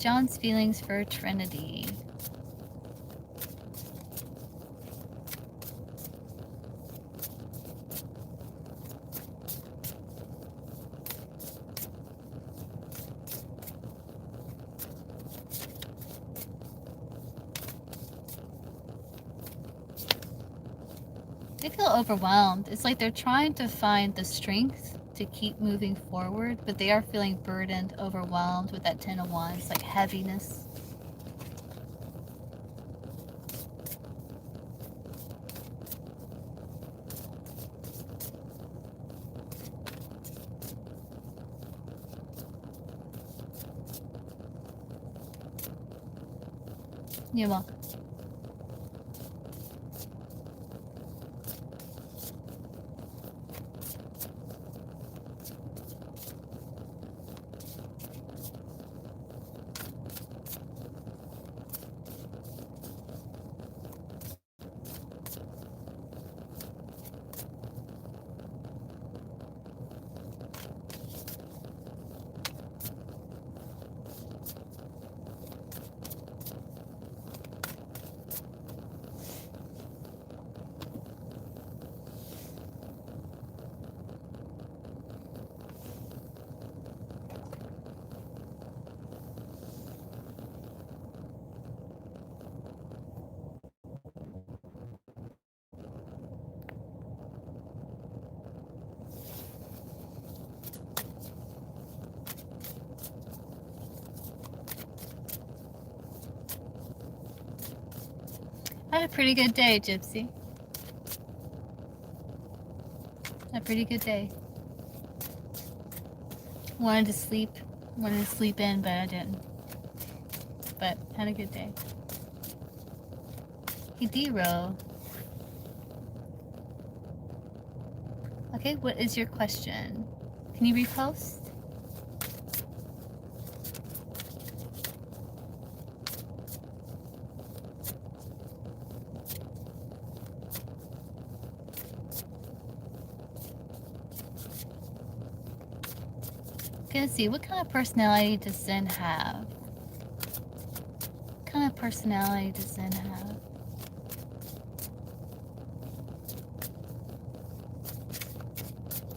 John's feelings for Trinity. They feel overwhelmed. It's like they're trying to find the strength to keep moving forward, but they are feeling burdened, overwhelmed with that Ten of Wands, like heaviness. You're welcome. I had a pretty good day, Gypsy. A pretty good day. Wanted to sleep in, but I didn't. But had a good day. Hey, D-Ro. Okay, what is your question? Can you repost? busy. What kind of personality does Zen have? What kind of personality does Zen have?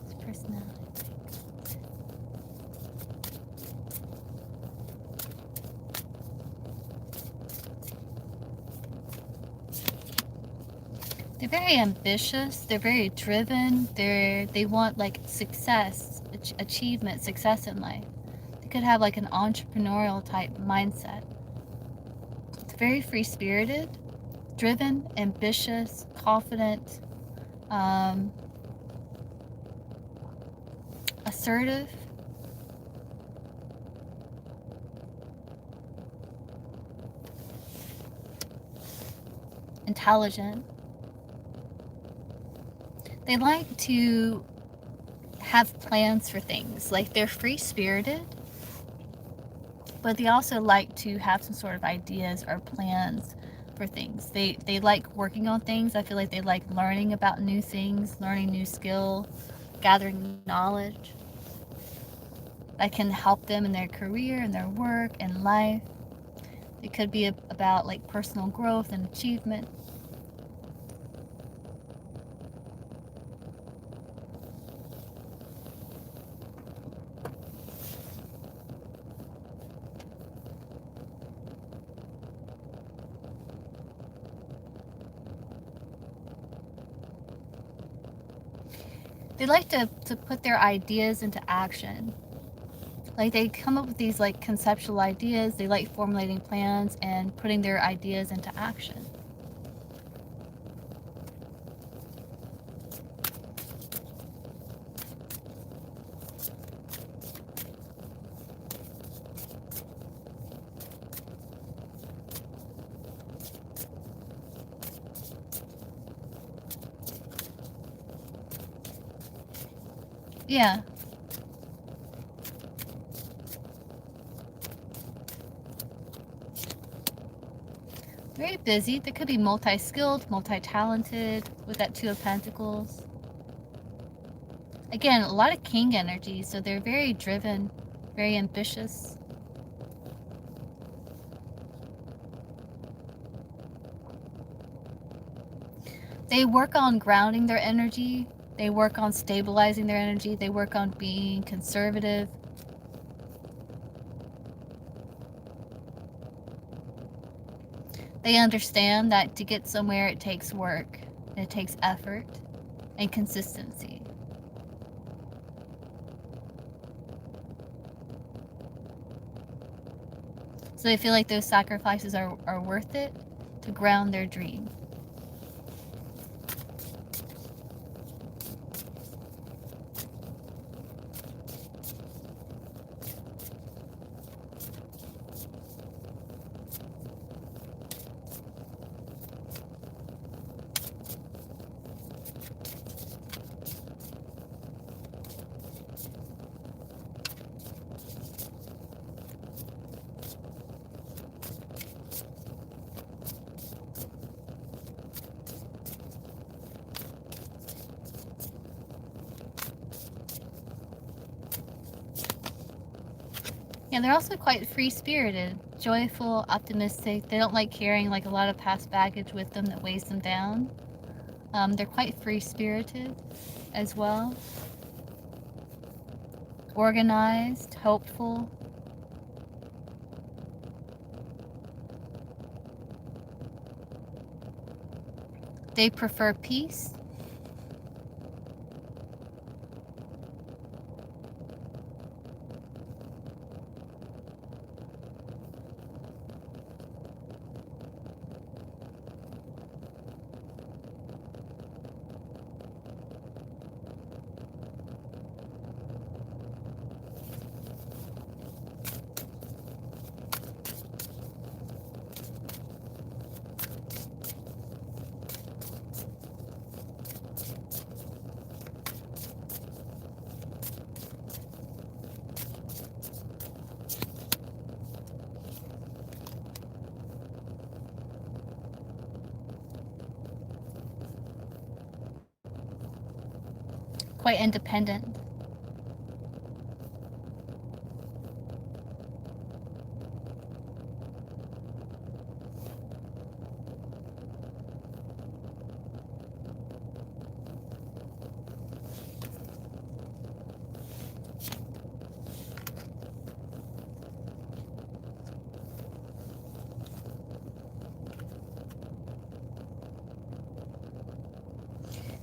His personality. They're very ambitious. They're very driven. They want like success, achievement, success in life. They could have like an entrepreneurial type mindset. It's very free-spirited, driven, ambitious, confident, assertive. Intelligent. They like to have plans for things. Like they're free-spirited, but they also like to have some sort of ideas or plans for things. They like working on things. I feel like they like learning about new things, learning new skill, gathering knowledge that can help them in their career, in their work, and life. It could be about like personal growth and achievement. They like to put their ideas into action. Like they come up with these like conceptual ideas. They like formulating plans and putting their ideas into action. Yeah. Very busy. They could be multi-skilled, multi-talented with that Two of Pentacles. Again, a lot of king energy, so they're very driven, very ambitious. They work on grounding their energy. They work on stabilizing their energy. They work on being conservative. They understand that to get somewhere it takes work, it takes effort and consistency. So they feel like those sacrifices are worth it to ground their dream. Yeah, they're also quite free-spirited, joyful, optimistic. They don't like carrying like a lot of past baggage with them that weighs them down. They're quite free-spirited as well. Organized, hopeful. They prefer peace. Quite independent.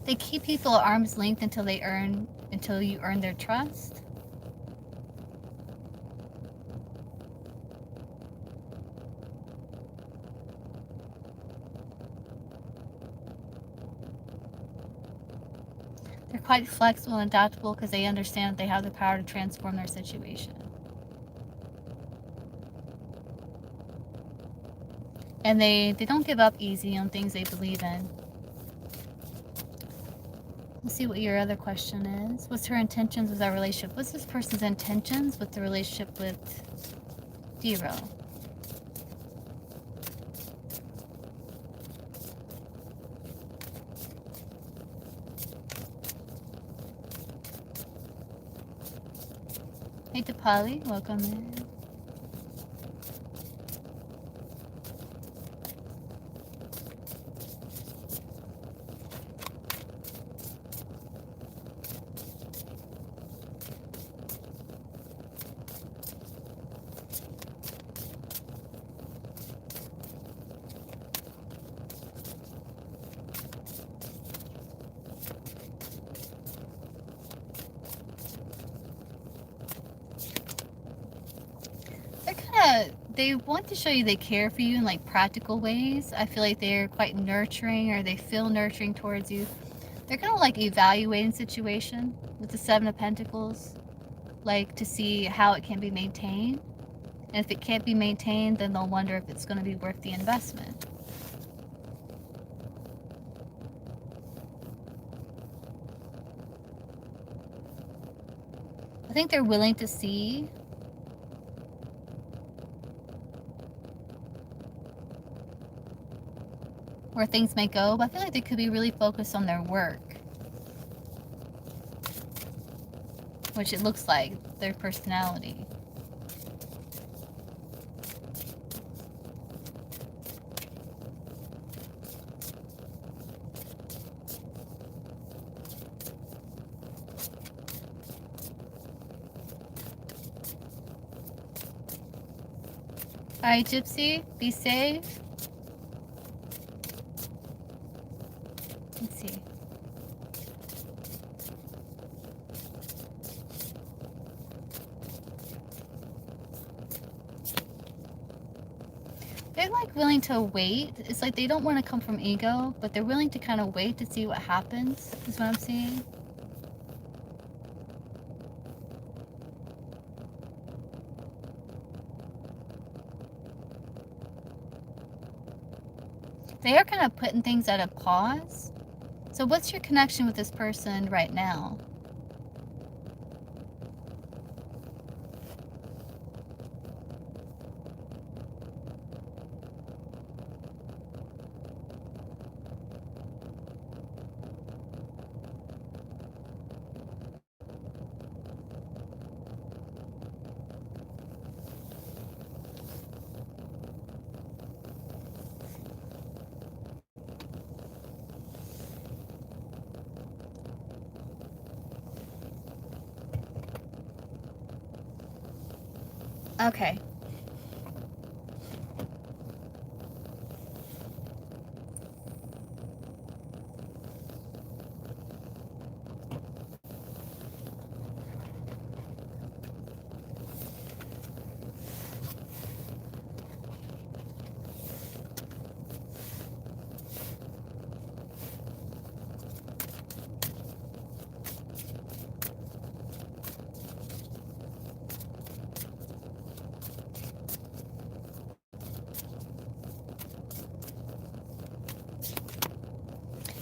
They keep people at arm's length until you earn their trust. They're quite flexible and adaptable because they understand that they have the power to transform their situation. And they don't give up easy on things they believe in. Let's see what your other question is. What's her intentions with our relationship? What's this person's intentions with the relationship with Dero? Hey Tapali, welcome in. They want to show you they care for you in like practical ways. I feel like they're quite nurturing, or they feel nurturing towards you. They're kind of like evaluating situation with the Seven of Pentacles, like to see how it can be maintained. And if it can't be maintained, then they'll wonder if it's going to be worth the investment. I think they're willing to see where things may go, but I feel like they could be really focused on their work, which it looks like their personality. Alright, Gypsy, be safe. Let's see. They're like willing to wait. It's like they don't want to come from ego, but they're willing to kind of wait to see what happens, is what I'm seeing. They are kind of putting things at a pause. So what's your connection with this person right now? Okay.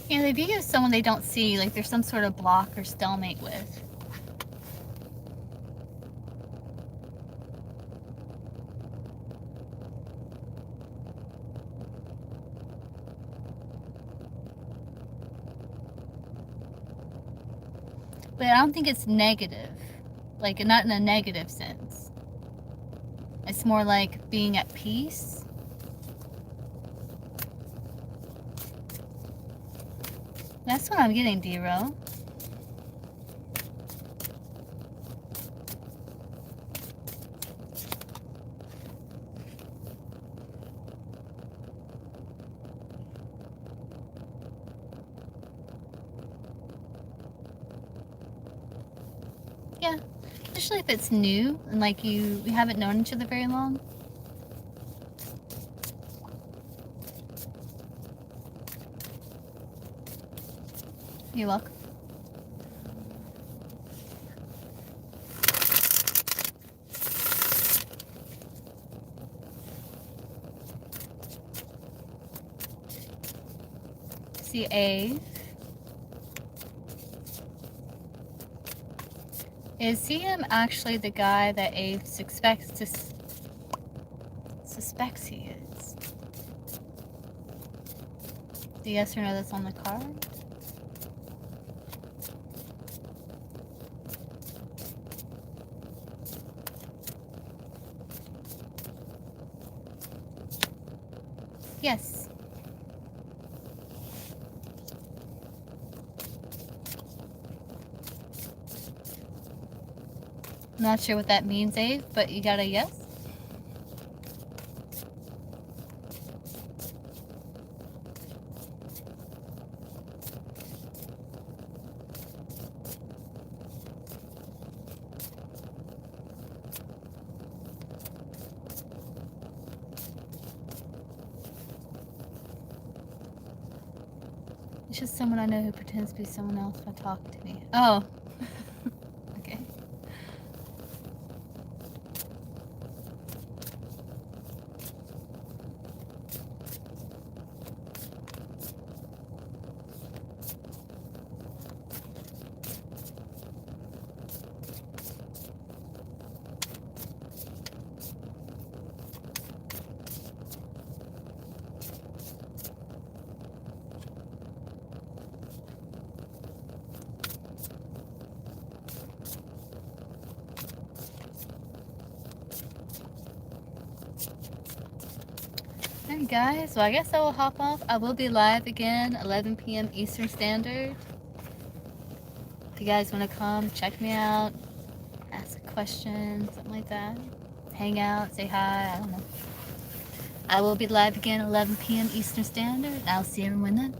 Yeah, they view you as someone they don't see, like there's some sort of block or stalemate with. But I don't think it's negative. Like, not in a negative sense. It's more like being at peace. That's what I'm getting, Dero. especially if it's new and like we haven't known each other very long. You're welcome. See Ave. Is he actually the guy that Ave suspects he is? The yes or no that's on the card? Yes. Not sure what that means, Ave, but you got a yes? It's just someone I know who pretends to be someone else by talking to me. Oh. Okay. Alright guys, well I guess I will hop off. I will be live again, 11 p.m. Eastern Standard. If you guys want to come, check me out, ask a question, something like that. Hang out, say hi, I don't know. I will be live again, 11 p.m. Eastern Standard. I'll see everyone then.